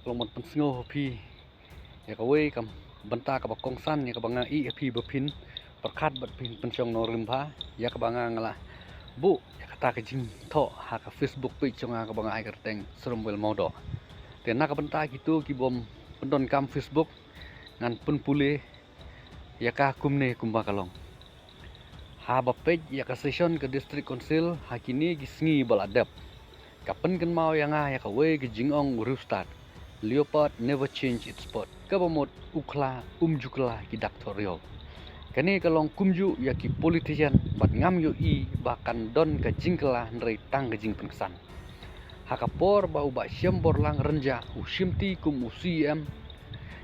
Long man pensengo pi ya ka we kam banta ka bakong san ya ka banga I pi bapin perkat bat pin pensong no rimba ya ka banga ngala bu ya kata ka jing tho ha ka Facebook page chonga ka banga ai kerteng serumbel modo te na ka banta gitu ki bom pendon kam Facebook ngan pun pule ya ka kumne kumba kalong ha ba page ya ka session ke district council hakini gisngi baladap kapan kan mau yang ya ka we ki jingong rustart leopard never change its spot kabamot ukla umjukla ki daktorial kani kalong kumju ya ki politician bat ngam yo I bahkan don ka jingkla nrei tang ka jing pengsan hakapor bau ba syembor lang renja usimti kum usiem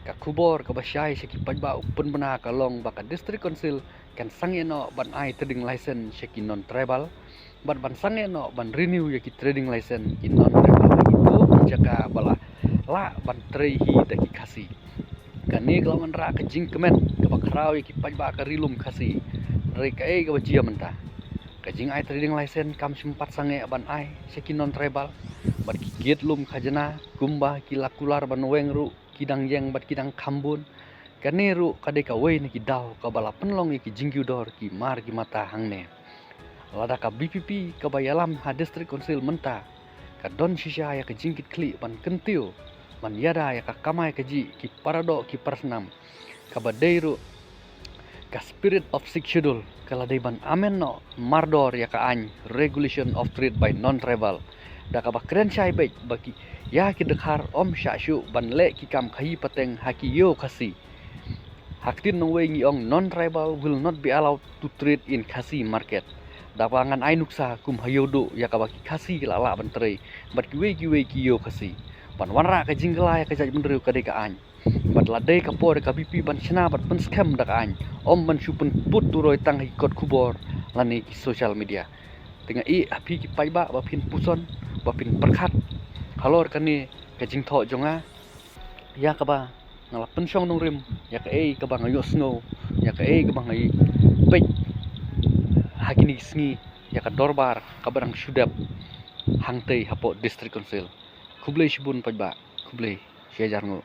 ka kubor ka basyai seki pajba pun bena kalong baka district council kan sangeno ban ai trading license seki non tribal ban sangeno ban renew ya ki trading license ki non tribal itu jaga bala la ban trehi daki kasi kani kalau menra ke jing kemen ke bakrau ki pajba ka rilum kasi rei ka ka bajia menta ka jing ai trading license kam sempat sange ban ai seki non tribal bat ki get lum khajana kumba ki lakular ban wengru kidang yang bat kidang kambun kani ru kade ka we ni ki daw ka bala penlong ki jinggu dor ki mar ki mata hangne lada ka BPP ka bayalam ha district council menta ka don shisha ya ka jingkit kli ban kentiu man yada ya ka kamai kaji ki parado ki persnam ka badairu ka spirit of six schedule kala dai ban amen no mardor ya ka an regulation of trade by non tribal da ka bakren shai baik baki ya ki dekhar om shashu ban le ki kam khai pateng haki yo khasi haktin no wengi ong non tribal will not be allowed to trade in khasi market dapangan ai nuksa kum hayodo ya ka baki khasi lala bantrei bat ki we ki yo khasi ban wanra ka jingla ya ka jadi bener ka de ka an bat ladai ka por ka BP ban chna bat pen scam da ka an om ban su pen put turoi tang ikot kubor lani ki social media tengah I api ki paiba ba pin puson ba pin perkhat halor kani ka jingtho jonga ya ka ba ngala pensong nong rim ya ka ka ba ngayo snow ya ka ka ba ngai pe hakini sngi ya ka dorbar ka barang sudap hangtei hapo district council kublai shibun pajba kublai shejarngo